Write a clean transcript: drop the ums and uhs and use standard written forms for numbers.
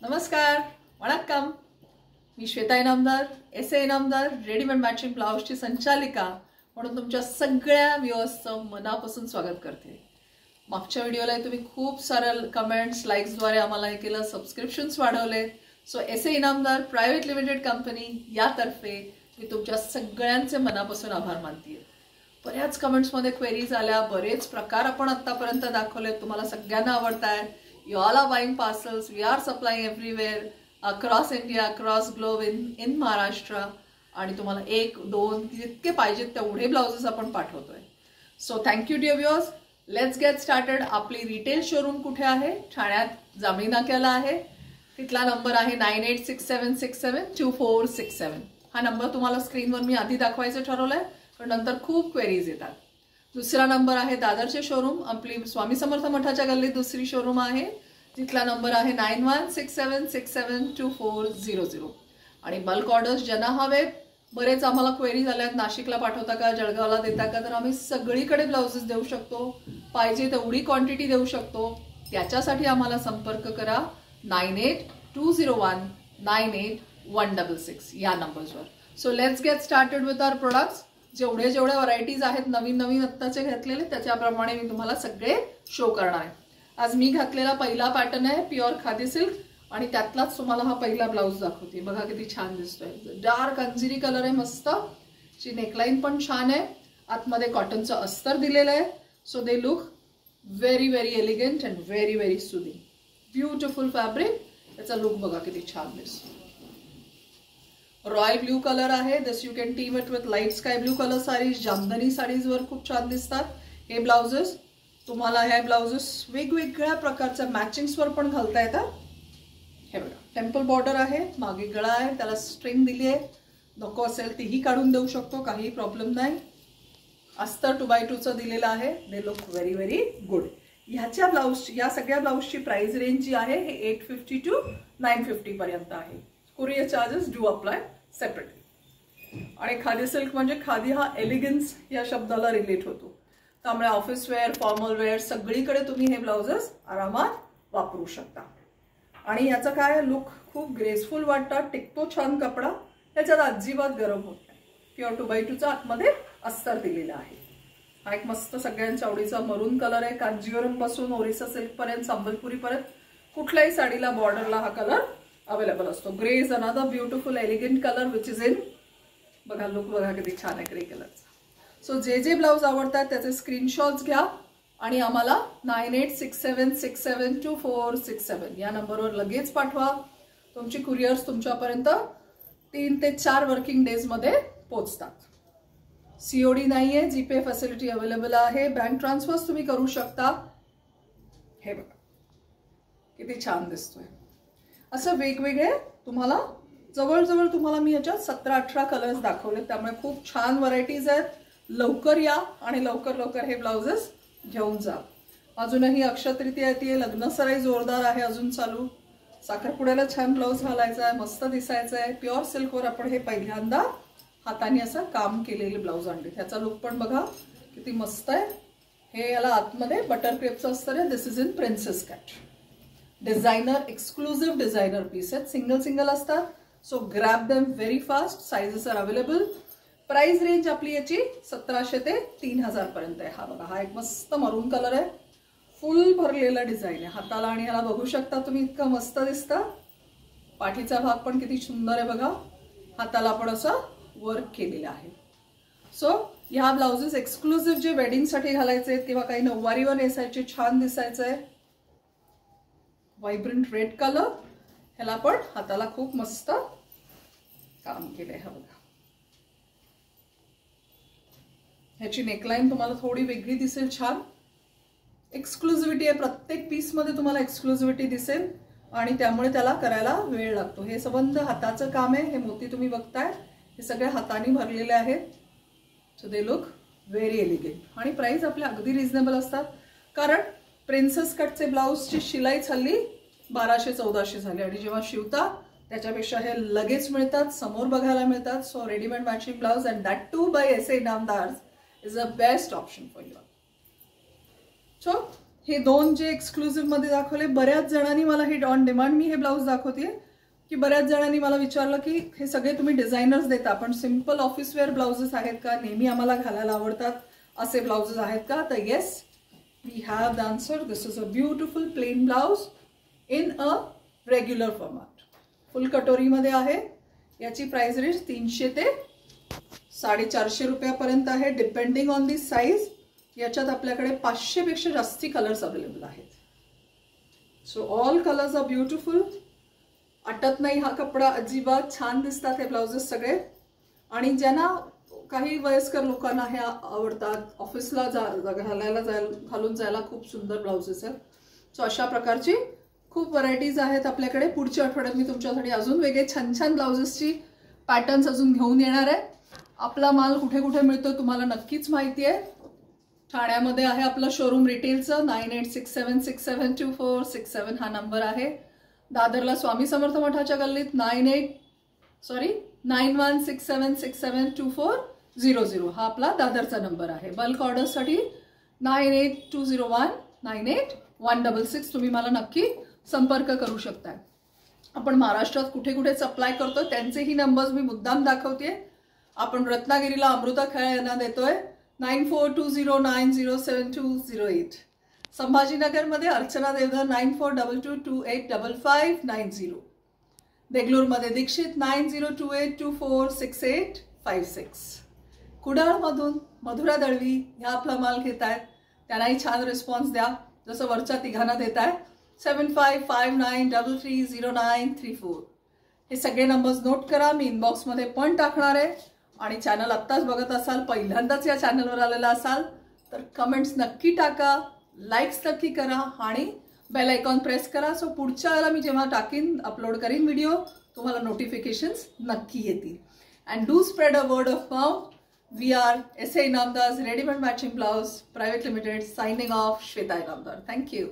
नमस्कार, वणक्कम. मी Shweta Inamdar, S A Inamdar, readymade matching ब्लाउजची संचालिका म्हणून तुमच्या सगळ्या व्ह्यूअर्सचं मनापासून स्वागत करते. मागच्या व्हिडिओला तुम्ही खूप सारे कमेंट्स, लाईक्सद्वारे आम्हाला हे केलं, सबस्क्रिप्शन्स वाढवले. So S A Inamdar private limited company यातर्फे मी तुमच्या सगळ्यांचे मनापासून आभार मानते. बऱ्याच कमेंट्समध्ये क्वेरीज आल्या, बरेच प्रकार आपण आतापर्यंत दाखवले, तुम्हाला सगळ्यांना आवडतात. You all are buying parcels. We are supplying everywhere across India, across globe in Maharashtra. आणि तुम्हाला एक दोन जितके पाहिजेत तेवढे ब्लाउजेस आपण पाठवतोय. So thank you dear viewers. Let's get started. आपली रिटेल शोरूम कुठे आहे? ठाण्यात जांभळी नाक्याला आहे. तिथला नंबर आहे 9867672467. हा नंबर तुम्हाला स्क्रीनवर मी आधी दाखवायचं ठरवलंय, पण नंतर खूप क्वेरीज येतात. दुसरा नंबर आहे दादरचे शोरूम, आपली स्वामी समर्थ मठाच्या गल्लीत दुसरी शोरूम आहे, तिथला नंबर आहे 9167672400. आणि बल्क ऑर्डर्स ज्यांना हवेत, बरेच आम्हाला क्वेरी झाल्यात, नाशिकला पाठवता का, जळगावला देता का, तर आम्ही सगळीकडे ब्लाउजेस देऊ शकतो, पाहिजे तेवढी क्वांटिटी देऊ शकतो. त्याच्यासाठी आम्हाला संपर्क करा 9820198166 या नंबर्सवर. So let's get started with our products. जेवढे व्हरायटीज आहेत नवीन नवीन आत्ताचे घातलेले, त्याच्याप्रमाणे मी तुम्हाला सगळे शो करणार आहे. आज मी घातलेला पहिला पॅटर्न आहे प्युअर खादी सिल्क, आणि त्यातलाच तुम्हाला हा पहिला ब्लाउज दाखवते. बघा किती छान दिसतोय. डार्क अंजिरी कलर आहे, मस्त. ची नेकलाईन पण छान आहे. आतमध्ये कॉटनचं अस्तर दिलेलं आहे. So they look very very elegant and very very soothing. Beautiful fabric. त्याचा लुक बघा किती छान दिसतो. रॉयल ब्ल्यू कलर आहे. This you can team it with light sky blue colour saris. Jamdani साडीजवर खूप छान दिसतात हे ब्लाउजेस. तुम्हाला हे ब्लाउजेस वेगवेगळ्या प्रकारच्या मॅचिंग्सवर पण घालता येतात. हे बघा, टेम्पल बॉर्डर आहे, मागे गळा आहे, त्याला स्ट्रिंग दिली आहे. नको असेल तीही काढून देऊ शकतो, काही प्रॉब्लेम नाही. अस्तर 2x2चं दिलेलं आहे. दे लुक व्हेरी व्हेरी गुड. ह्याच्या ब्लाउजची, या सगळ्या ब्लाउजची प्राइस रेंज जी आहे हे 850 to 950 पर्यंत आहे. Courier charges do apply separately. आणि खादी सिल्क म्हणजे खादी हा एलिगन्स या शब्दाला रिलेट होतो. त्यामुळे ऑफिस वेअर, फॉर्मल वेअर सगळीकडे तुम्ही हे ब्लाउजेस आरामात वापरू शकता. आणि याचा काय लुक खूप ग्रेसफुल वाटतं, टिकतो छान कपडा, त्याच्यात अजिबात गरम होत नाही. प्युअर 2x2चा आतमध्ये अस्तर दिलेला आहे. हा एक मस्त सगळ्यांच्या आवडीचा मरून कलर आहे. कांजीवरम पासून ओरिसा सिल्क पर्यंत, संबलपुरी पर्यंत कुठल्याही साडीला बॉर्डरला हा कलर अवेलेबल असतो. Grey is another beautiful elegant colour which is in. बघा लुक बघा किती छान आहे ग्रे कलरचा. सो जे ब्लाउज आवडतात त्याचे स्क्रीनशॉट्स घ्या आणि आम्हाला 9867672467 या नंबरवर लगेच पाठवा. तुमची कुरिअर्स तुमच्यापर्यंत 3 ते 4 वर्किंग डेजमध्ये पोहोचतात. COD नाहीये, जीपे फॅसिलिटी अवेलेबल आहे. बँक ट्रान्सफर्स तुम्ही करू शकता. हे बघा किती छान दिसतोय. असं वेगवेगळे तुम्हाला जवळजवळ तुम्हाला मी याच्यात 17-18 कलर्स दाखवले, त्यामुळे खूप छान व्हरायटीज आहेत. लवकर या आणि लवकर हे ब्लाउजेस घेऊन जा. अजूनही अक्षतृतीया येते, लग्नसराई जोरदार आहे अजून चालू. साखरपुड्याला छान ब्लाउज घालायचा आहे, मस्त दिसायचं आहे. प्युअर सिल्कवर आपण हे पहिल्यांदा हाताने असं काम केलेले ब्लाउज आणले. ह्याचा लुक पण बघा किती मस्त आहे. हे याला आतमध्ये बटर क्रेपचं अस्तर आहे. This is in princess cut. Designer, exclusive designer piece आहेत. सिंगल असतात. So grab them very fast. Sizes are available. Price range आपली याची 1700 ते 3000 पर्यंत आहे. हा बघा, हा एक मस्त मरून कलर आहे. फुल भरलेला डिझाईन आहे हाताला, आणि ह्याला बघू शकता तुम्ही, इतकं मस्त दिसतं. पाठीचा भाग पण किती सुंदर आहे बघा. हाताला आपण असं वर्क केलेलं आहे. सो ह्या ब्लाउजेस एक्सक्लुझिव्ह जे वेडिंगसाठी घालायचे किंवा काही नऊवारीवर नेसायचे, छान दिसायचं आहे. Vibrant red colour. ह्याला पण हाताला खूप मस्त काम केलंय. हा बघा, ह्याची नेकलाईन तुम्हाला थोडी वेगळी दिसेल, छान एक्सक्लुझिव्हिटी आहे. प्रत्येक पीसमध्ये तुम्हाला एक्सक्लुझिव्हिटी दिसेल आणि त्यामुळे त्याला करायला वेळ लागतो. हे संबंध हाताचं काम आहे. हे मोती तुम्ही बघताय, हे सगळे हाताने भरलेले आहेत. So they look very elegant. आणि प्राइस आपल्या अगदी रिझनेबल असतात, कारण प्रिन्सेस कटचे ब्लाउजची शिलाईच हल्ली 1200-1400 झाली, आणि जेव्हा शिवता त्याच्यापेक्षा हे लगेच मिळतात, समोर बघायला मिळतात. So readymade matching blouse and that too by S A Inamdar is a best option for you. So हे दोन जे एक्सक्लुझिव्ह मध्ये दाखवले, बऱ्याच जणांनी मला हे ऑन डिमांड मी हे ब्लाऊज दाखवते की बऱ्याच जणांनी मला विचारलं की हे सगळे तुम्ही डिझायनर्स देता, पण सिम्पल ऑफिस वेअर ब्लाउजेस आहेत का, नेहमी आम्हाला घालायला आवडतात असे ब्लाउजेस आहेत का? तर yes, we have the answer. This is a beautiful plain blouse in a regular format. Full कटोरीमध्ये आहे. याची प्राइस रेंज 300 ते 450 रुपयापर्यंत आहे, डिपेंडिंग ऑन दी साईज. याच्यात आपल्याकडे 500 पेक्षा जास्ती कलर्स अवेलेबल आहेत. So all colours are beautiful. अटत नाही हा कपडा अजिबात. छान दिसतात हे ब्लाउजेस सगळे. आणि ज्यांना काही वयस्कर लोकांना हे आवडतात, ऑफिसला घालून जायला खूप सुंदर ब्लाउजेस आहेत. सो अशा प्रकारची खूप व्हरायटीज आहेत आपल्याकडे. पुढच्या आठवड्यात मी तुमच्यासाठी अजून वेगळे छान छान ब्लाउजेसची पॅटर्न्स अजून घेऊन येणार आहे. आपला माल कुठे कुठे मिळतो तुम्हाला नक्कीच माहिती आहे. ठाण्यामध्ये आहे आपलं शोरूम रिटेलचं. 9867672467 हा नंबर आहे. दादरला स्वामी समर्थ मठाच्या गल्लीत 9167672400 हा आपला दादरचा नंबर आहे. बल्क ऑर्डरसाठी 9820198166 तुम्ही मला नक्की संपर्क करू शकता. आपण महाराष्ट्रात कुठे कुठे सप्लाय करतो त्यांचेही नंबर्स मी मुद्दाम दाखवते. आपण रत्नागिरीला अमृता खेळ यांना देतोय 9420907208. संभाजीनगरमध्ये अर्चना देवधर 9422285590. बेंगलोरमध्ये दीक्षित 9028246856. कुडाळमधून मधुरा दळवी ह्या आपला माल घेत आहेत. त्यांनाही छान रिस्पॉन्स द्या जसं वरच्या तिघांना देत आहे. 7559330934 हे सगळे नंबर्स नोट करा. मी इनबॉक्समध्ये पण टाकणार आहे. आणि चॅनल आत्ताच बघत असाल, पहिल्यांदाच या चॅनलवर आलेला असाल तर कमेंट्स नक्की टाका, लाईक्स नक्की करा आणि बेल आयकॉन प्रेस करा. सो पुढच्या वेळेला मी जेव्हा टाकीन, अपलोड करीन व्हिडिओ, तुम्हाला नोटिफिकेशन्स नक्की येतील. And do spread a word of mouth. We are SA Inamdar readymade matching blouse private limited, signing off. Shweta Inamdar. Thank you.